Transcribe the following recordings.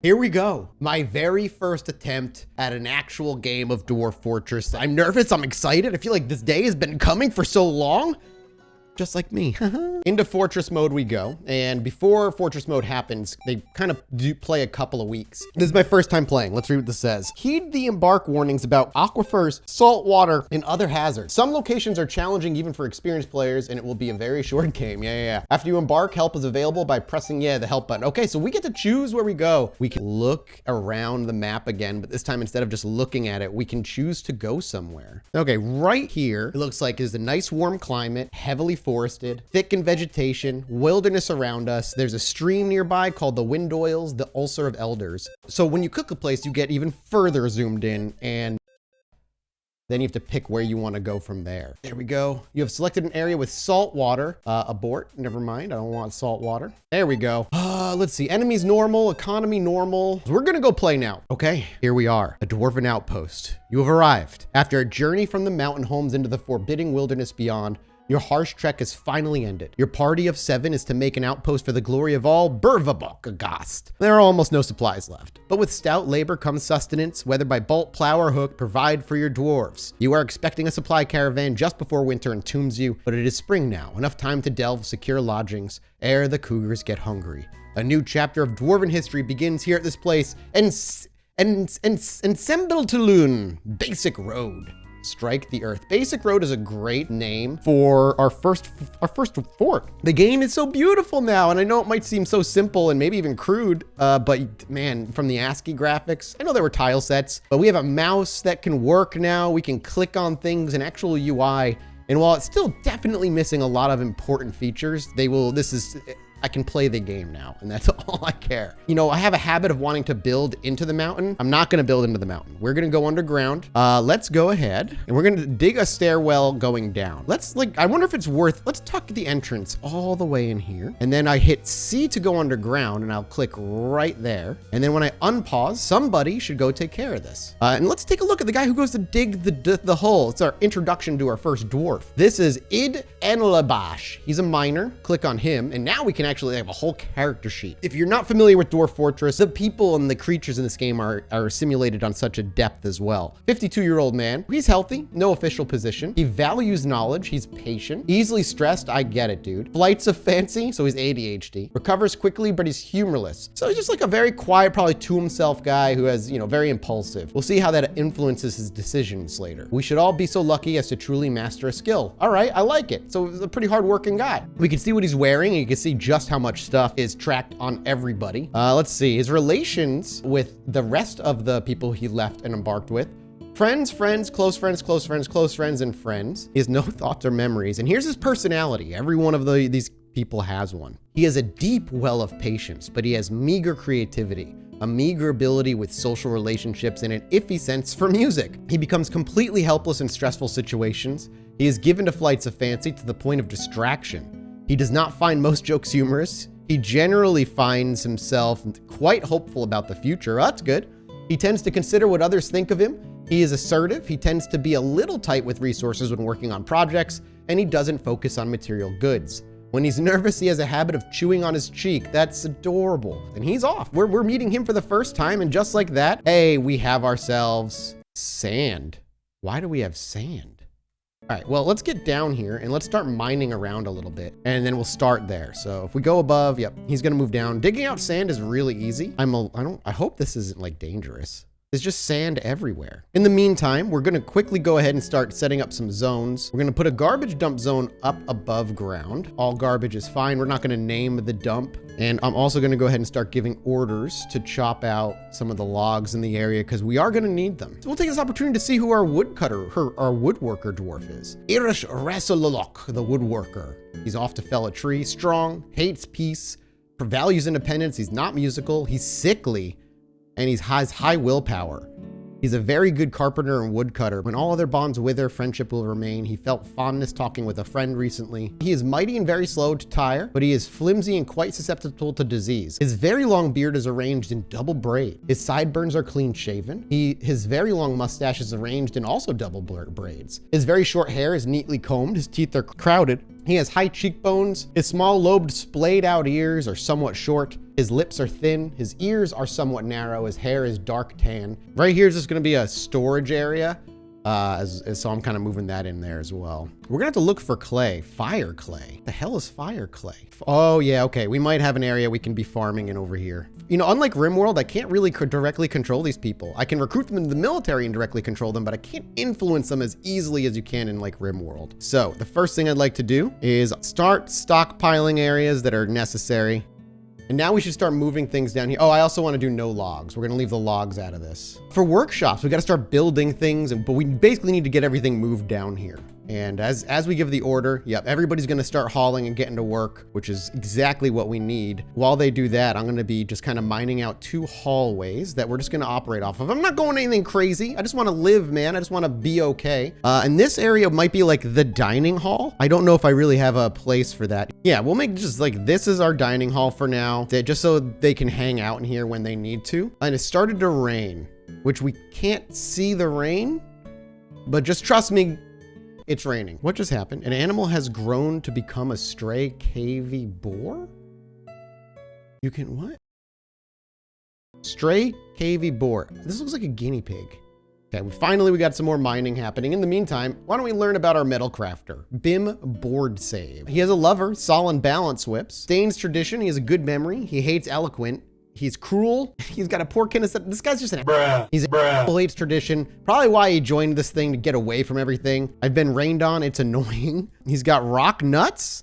Here we go. My very first attempt at an actual game of Dwarf Fortress. I'm nervous, I'm excited. I feel like this day has been coming for so long. Just like me. Into fortress mode we go. And before fortress mode happens, they kind of do play a couple of weeks. This is my first time playing. Let's read what this says. Heed the embark warnings about aquifers, salt water, and other hazards. Some locations are challenging even for experienced players, and it will be a very short game. Yeah. After you embark, help is available by pressing, the help button. Okay, so we get to choose where we go. We can look around the map again, but this time instead of just looking at it, we can choose to go somewhere. Okay, right here, it looks like is a nice warm climate, heavily forested, thick in vegetation, wilderness around us. There's a stream nearby called the Windoils, the Ulcer of Elders. So when you click a place, you get even further zoomed in, and then you have to pick where you want to go from there. There we go. You have selected an area with salt water. Abort, never mind. I don't want salt water. There we go. Let's see. Enemies normal, economy normal. We're gonna go play now. Okay, here we are, a dwarven outpost. You have arrived. After a journey from the mountain homes into the forbidding wilderness beyond, your harsh trek has finally ended. Your party of 7 is to make an outpost for the glory of all Burvabokagast. There are almost no supplies left, but with stout labor comes sustenance, whether by bolt, plow, or hook, provide for your dwarves. You are expecting a supply caravan just before winter entombs you, but it is spring now, enough time to delve secure lodgings ere the cougars get hungry. A new chapter of dwarven history begins here at this place, and Sembeltaloon, Basic Road. Strike the earth. Basic Road is a great name for our first fort. The game is so beautiful now, and I know it might seem so simple and maybe even crude, but man, from the ASCII graphics, I know there were tile sets, but we have a mouse that can work now. We can click on things, an actual UI, and while it's still definitely missing a lot of important features, I can play the game now, and that's all I care. You know, I have a habit of wanting to build into the mountain. I'm not gonna build into the mountain. We're gonna go underground. Let's go ahead, and we're gonna dig a stairwell going down. I wonder if it's worth, let's tuck the entrance all the way in here. And then I hit C to go underground, and I'll click right there. And then when I unpause, somebody should go take care of this. And let's take a look at the guy who goes to dig the hole. It's our introduction to our first dwarf. This is Id Enlabash. He's a miner. Click on him, and now we can actually have a whole character sheet. If you're not familiar with Dwarf Fortress, the people and the creatures in this game are simulated on such a depth as well. 52-year-old man. He's healthy, no official position. He values knowledge. He's patient. Easily stressed. I get it, dude. Flights of fancy, so he's ADHD. Recovers quickly, but he's humorless. So he's just like a very quiet, probably to himself guy who has, very impulsive. We'll see how that influences his decisions later. We should all be so lucky as to truly master a skill. All right, I like it. So he's a pretty hardworking guy. We can see what he's wearing, and you can see just how much stuff is tracked on everybody. Let's see his relations with the rest of the people he left and embarked with. Friends, close friends, and friends. He has no thoughts or memories. And here's his personality. Every one of these people has one. He has a deep well of patience, but he has meager creativity, a meager ability with social relationships, and an iffy sense for music. He becomes completely helpless in stressful situations. He is given to flights of fancy to the point of distraction. He does not find most jokes humorous. He generally finds himself quite hopeful about the future. That's good. He tends to consider what others think of him. He is assertive. He tends to be a little tight with resources when working on projects, and he doesn't focus on material goods. When he's nervous, he has a habit of chewing on his cheek. That's adorable. And he's off. We're meeting him for the first time, and just like that, hey, we have ourselves sand. Why do we have sand? All right, well, let's get down here and let's start mining around a little bit, and then we'll start there. So if we go above, yep, he's gonna move down. Digging out sand is really easy. I hope this isn't like dangerous. There's just sand everywhere. In the meantime, we're gonna quickly go ahead and start setting up some zones. We're gonna put a garbage dump zone up above ground. All garbage is fine. We're not gonna name the dump. And I'm also gonna go ahead and start giving orders to chop out some of the logs in the area because we are gonna need them. So we'll take this opportunity to see who our our woodworker dwarf is. Irish Rasololok, the woodworker. He's off to fell a tree, strong, hates peace, values independence. He's not musical, he's sickly, and he has high willpower. He's a very good carpenter and woodcutter. When all other bonds wither, friendship will remain. He felt fondness talking with a friend recently. He is mighty and very slow to tire, but he is flimsy and quite susceptible to disease. His very long beard is arranged in double braid. His sideburns are clean shaven. His very long mustache is arranged in also double braids. His very short hair is neatly combed. His teeth are crowded He has high cheekbones. His small lobed splayed out ears are somewhat short. His lips are thin. His ears are somewhat narrow. His hair is dark tan. Right here is just gonna be a storage area. So I'm kind of moving that in there as well. We're gonna have to look for clay, fire clay. The hell is fire clay? Oh yeah, okay. We might have an area we can be farming in over here. You know, unlike RimWorld, I can't really directly control these people. I can recruit them into the military and directly control them, but I can't influence them as easily as you can in like RimWorld. So the first thing I'd like to do is start stockpiling areas that are necessary. And now we should start moving things down here. Oh, I also want to do no logs. We're going to leave the logs out of this. For workshops, we got to start building things, but we basically need to get everything moved down here. And as we give the order, yep, everybody's going to start hauling and getting to work, which is exactly what we need. While they do that, I'm going to be just kind of mining out 2 hallways that we're just going to operate off of. I'm not going anything crazy. I just want to live, man. I just want to be okay. And this area might be like the dining hall. I don't know if I really have a place for that. Yeah, we'll make just like this is our dining hall for now, just so they can hang out in here when they need to. And it started to rain, which we can't see the rain, but just trust me, it's raining. What just happened? An animal has grown to become a stray cavy boar? You can what? Stray cavy boar. This looks like a guinea pig. Okay, finally we got some more mining happening. In the meantime, why don't we learn about our metal crafter? Bim board save. He has a lover, Solid balance whips. Stains tradition, he has a good memory. He hates eloquent. He's cruel. He's got a poor kinesthetic. This guy's just an bruh. He's a hates tradition. Probably why he joined this thing to get away from everything. I've been rained on. It's annoying. He's got rock nuts.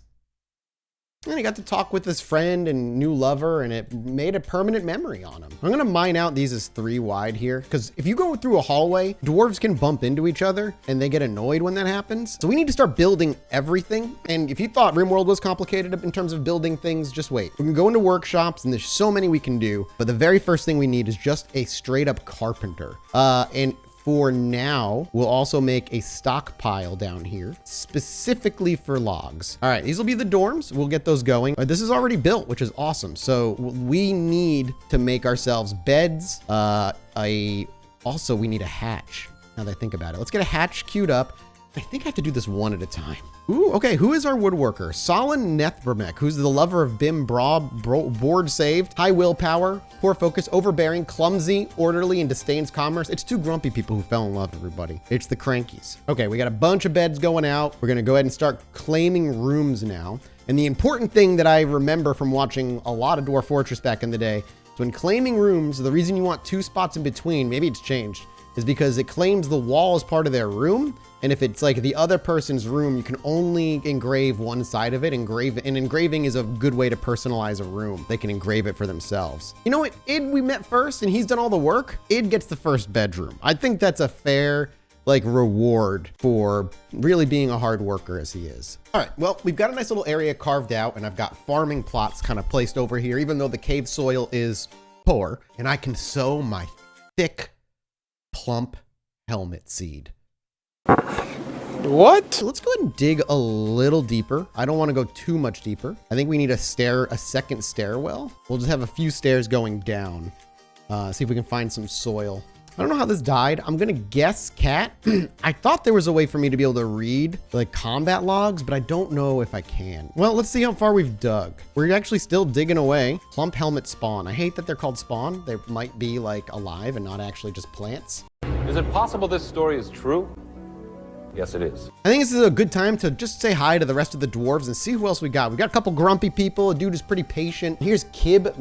And he got to talk with his friend and new lover, and it made a permanent memory on him. I'm gonna mine out these as 3 wide here, because if you go through a hallway, dwarves can bump into each other, and they get annoyed when that happens. So we need to start building everything. And if you thought RimWorld was complicated in terms of building things, just wait. We can go into workshops, and there's so many we can do. But the very first thing we need is just a straight up carpenter. And for now, we'll also make a stockpile down here specifically for logs. All right, these will be the dorms. We'll get those going. This is already built, which is awesome. So we need to make ourselves beds. Also, we need a hatch. Now that I think about it, let's get a hatch queued up. I think I have to do this one at a time. Ooh, okay, who is our woodworker? Solon Nethbermek, who's the lover of Bim board saved, high willpower, poor focus, overbearing, clumsy, orderly, and disdains commerce. It's 2 grumpy people who fell in love, everybody. It's the crankies. Okay, we got a bunch of beds going out. We're gonna go ahead and start claiming rooms now. And the important thing that I remember from watching a lot of Dwarf Fortress back in the day, is when claiming rooms, the reason you want 2 spots in between, maybe it's changed, is because it claims the wall as part of their room. And if it's like the other person's room, you can only engrave one side of it. And engraving is a good way to personalize a room. They can engrave it for themselves. You know what? Id, we met first and he's done all the work. Id gets the first bedroom. I think that's a fair like reward for really being a hard worker as he is. All right, well, we've got a nice little area carved out and I've got farming plots kind of placed over here, even though the cave soil is poor. And I can sow my thick, plump helmet seed. What? Let's go ahead and dig a little deeper. I don't want to go too much deeper. I think we need a second stairwell. We'll just have a few stairs going down. See if we can find some soil. I don't know how this died. I'm gonna guess cat. I thought there was a way for me to be able to read like combat logs, but I don't know if I can. Well, let's see how far we've dug. We're actually still digging away. Plump helmet spawn. I hate that they're called spawn. They might be like alive and not actually just plants. Is it possible this story is true? Yes, it is. I think this is a good time to just say hi to the rest of the dwarves and see who else we got. We got a couple grumpy people. A dude is pretty patient. Here's Kib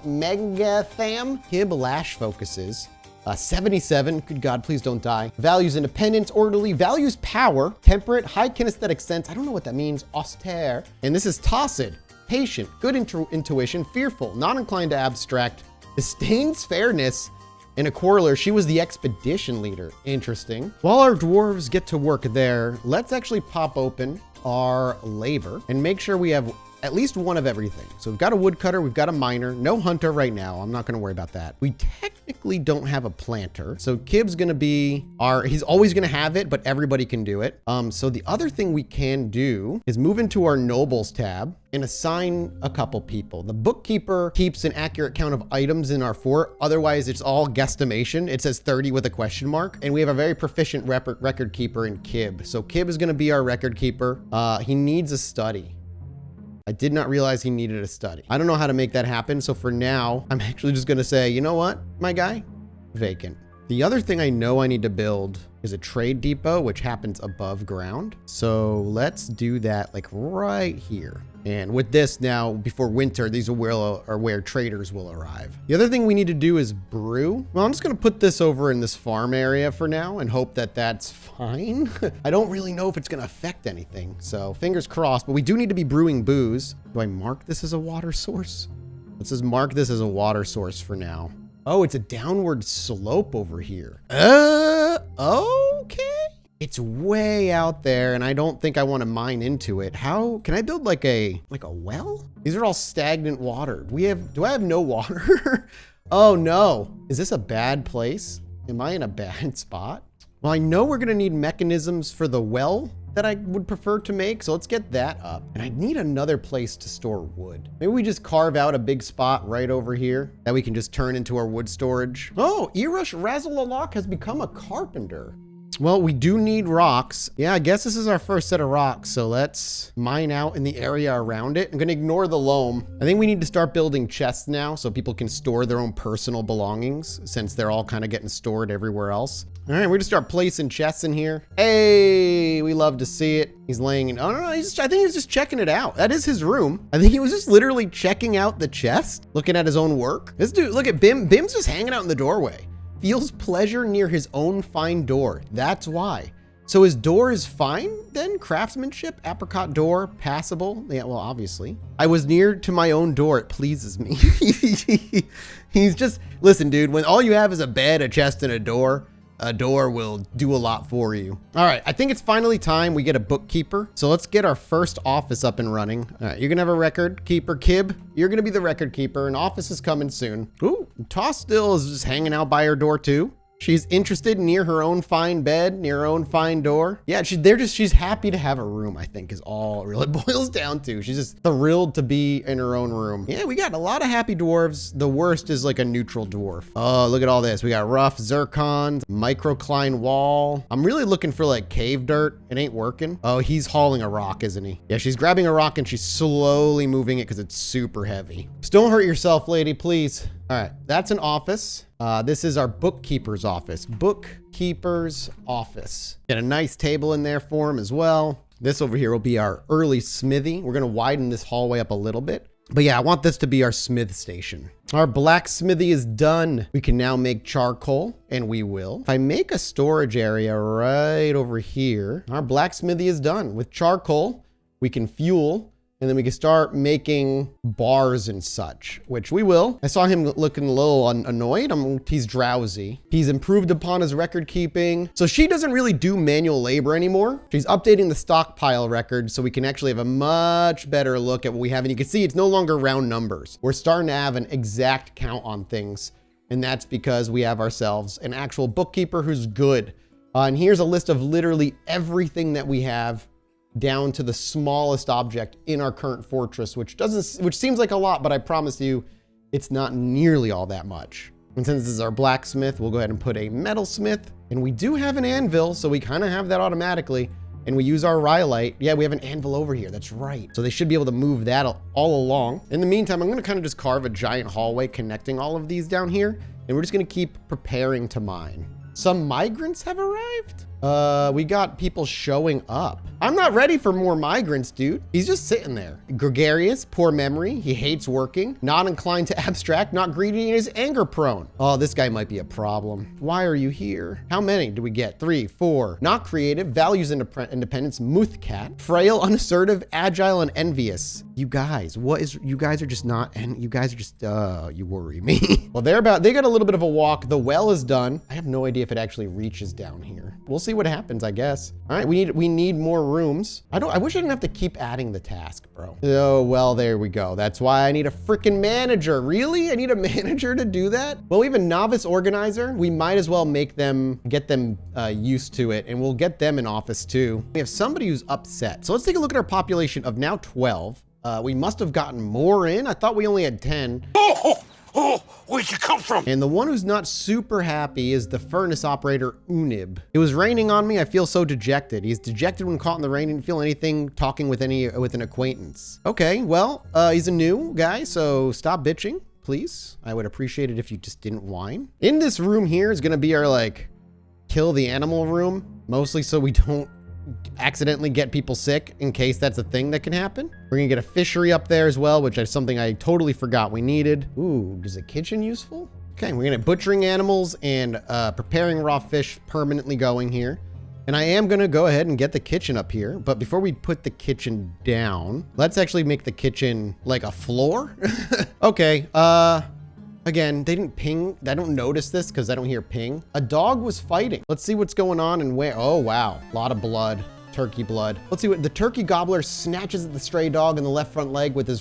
Megatham. Kib lash focuses. 77, good God, please don't die. Values independence, orderly, values power, temperate, high kinesthetic sense. I don't know what that means, austere. And this is Tacit, patient, good intuition, fearful, not inclined to abstract, disdains fairness, and a quarreler. She was the expedition leader. Interesting. While our dwarves get to work there, let's actually pop open our labor and make sure we have at least one of everything. So we've got a woodcutter, we've got a miner, no hunter right now. I'm not gonna worry about that. We technically don't have a planter. So Kib's gonna be he's always gonna have it, but everybody can do it. So the other thing we can do is move into our nobles tab and assign a couple people. The bookkeeper keeps an accurate count of items in our fort. Otherwise, it's all guesstimation. It says 30 with a question mark. And we have a very proficient record keeper in Kib. So Kib is gonna be our record keeper. He needs a study. I did not realize he needed a study. I don't know how to make that happen. So for now, I'm actually just gonna say, you know what, my guy? Vacant. The other thing I know I need to build is a trade depot, which happens above ground. So let's do that like right here. And with this now, before winter, these are where traders will arrive. The other thing we need to do is brew. Well, I'm just gonna put this over in this farm area for now and hope that that's fine. I don't really know if it's gonna affect anything. So fingers crossed, but we do need to be brewing booze. Do I mark this as a water source? Let's just mark this as a water source for now. Oh, it's a downward slope over here. Okay. It's way out there and I don't think I want to mine into it. How can I build like a well? These are all stagnant water. Do I have no water? Oh no. Is this a bad place? Am I in a bad spot? Well, I know we're gonna need mechanisms for the well that I would prefer to make. So let's get that up. And I need another place to store wood. Maybe we just carve out a big spot right over here that we can just turn into our wood storage. Oh, Erush Razalalok has become a carpenter. Well, we do need rocks. Yeah, I guess this is our first set of rocks. So let's mine out in the area around it. I'm gonna ignore the loam. I think we need to start building chests now so people can store their own personal belongings since they're all kind of getting stored everywhere else. All right, we're gonna start placing chests in here. Hey, we love to see it. He's laying in, oh no, I think he's just checking it out. That is his room. I think he was just literally checking out the chest, looking at his own work. This dude, look at Bim. Bim's just hanging out in the doorway. Feels pleasure near his own fine door. That's why. So his door is fine then? Craftsmanship, apricot door, passable. Yeah, well, obviously. I was near to my own door. It pleases me. He's just, listen, dude, when all you have is a bed, a chest, and a door will do a lot for you. All right, I think it's finally time we get a bookkeeper. So let's get our first office up and running. All right, you're gonna have a record keeper, Kib. You're gonna be the record keeper. An office is coming soon. Ooh, Toss still is just hanging out by her door too. She's interested near her own fine bed, near her own fine door. Yeah, she's happy to have a room, I think is all it really boils down to. She's just thrilled to be in her own room. Yeah, we got a lot of happy dwarves. The worst is like a neutral dwarf. Oh, look at all this. We got rough zircons, microcline wall. I'm really looking for like cave dirt. It ain't working. Oh, he's hauling a rock, isn't he? Yeah, she's grabbing a rock and she's slowly moving it because it's super heavy. Just don't hurt yourself, lady, please. All right, that's an office. This is our bookkeeper's office. Bookkeeper's office. Get a nice table in there for him as well. This over here will be our early smithy. We're gonna widen this hallway up a little bit. But yeah, I want this to be our smith station. Our blacksmithy is done. We can now make charcoal, and we will. If I make a storage area right over here, our blacksmithy is done. With charcoal, we can fuel, and then we can start making bars and such, which we will. I saw him looking a little annoyed. He's drowsy. He's improved upon his record keeping. So she doesn't really do manual labor anymore. She's updating the stockpile record so we can actually have a much better look at what we have. And you can see it's no longer round numbers. We're starting to have an exact count on things. And that's because we have ourselves an actual bookkeeper who's good. And here's a list of literally everything that we have down to the smallest object in our current fortress, which seems like a lot, but I promise you it's not nearly all that much. And since this is our blacksmith, we'll go ahead and put a metalsmith, and we do have an anvil, so we kind of have that automatically. And we use our rhyolite. Yeah, we have an anvil over here. That's right. So they should be able to move that all along. In the meantime, I'm going to kind of just carve a giant hallway connecting all of these down here, and we're just going to keep preparing to mine. Some migrants have arrived. We got people showing up. I'm not ready for more migrants, dude. He's just sitting there. Gregarious, poor memory. He hates working, not inclined to abstract, not greedy, and is anger prone. Oh, this guy might be a problem. Why are you here? How many do we get? 3, 4. Not creative, values independence, muthcat, frail, unassertive, agile, and envious. You guys, you guys are just not, and you guys are just, you worry me. Well, they got a little bit of a walk. The well is done. I have no idea if it actually reaches down here. We'll see see what happens, I guess. All right, we need more rooms. I wish I didn't have to keep adding the task, bro. Oh, well, there we go. That's why I need a freaking manager. Really? I need a manager to do that? Well, we have a novice organizer. We might as well get them used to it, and we'll get them in office too. We have somebody who's upset. So let's take a look at our population of now 12. We must have gotten more in. I thought we only had 10. Oh, where'd you come from? And the one who's not super happy is the furnace operator, Unib. It was raining on me. I feel so dejected. He's dejected when caught in the rain. Didn't feel anything talking with an acquaintance. Okay, well, he's a new guy, so stop bitching, please. I would appreciate it if you just didn't whine. In this room here is gonna be our like kill the animal room, mostly so we don't accidentally get people sick in case that's a thing that can happen. We're gonna get a fishery up there as well, which is something I totally forgot we needed. Ooh, is a kitchen useful? Okay, we're gonna butchering animals and preparing raw fish permanently going here. And I am gonna go ahead and get the kitchen up here, but before we put the kitchen down, let's actually make the kitchen like a floor. Okay, again, they didn't ping. I don't notice this because I don't hear ping. A dog was fighting. Let's see what's going on and where. Oh, wow. A lot of blood. Turkey blood. Let's see what the turkey gobbler snatches at the stray dog in the left front leg with his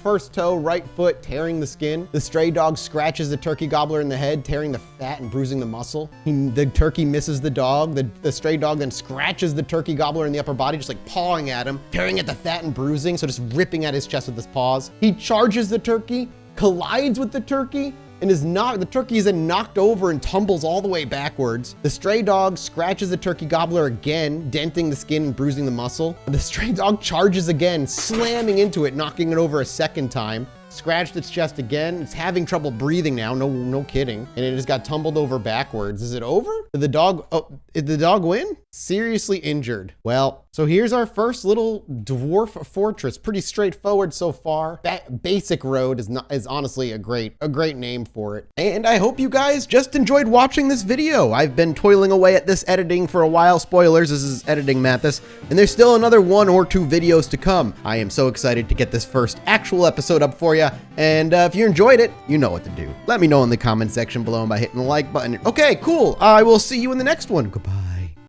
first toe, right foot, tearing the skin. The stray dog scratches the turkey gobbler in the head, tearing the fat and bruising the muscle. The turkey misses the dog. The stray dog then scratches the turkey gobbler in the upper body, just like pawing at him, tearing at the fat and bruising, so just ripping at his chest with his paws. He charges the turkey, collides with the turkey, and the turkey is then knocked over and tumbles all the way backwards. The stray dog scratches the turkey gobbler again, denting the skin and bruising the muscle. The stray dog charges again, slamming into it, knocking it over a second time. Scratched its chest again. It's having trouble breathing now, no kidding. And it just got tumbled over backwards. Is it over? Did the dog win? Seriously injured. Well, so here's our first little dwarf fortress. Pretty straightforward so far. That basic road is honestly a great name for it. And I hope you guys just enjoyed watching this video. I've been toiling away at this editing for a while. Spoilers, this is editing Mathas. And there's still another 1 or 2 videos to come. I am so excited to get this first actual episode up for you. And if you enjoyed it, you know what to do. Let me know in the comment section below by hitting the like button. Okay, cool. I will see you in the next one. Goodbye.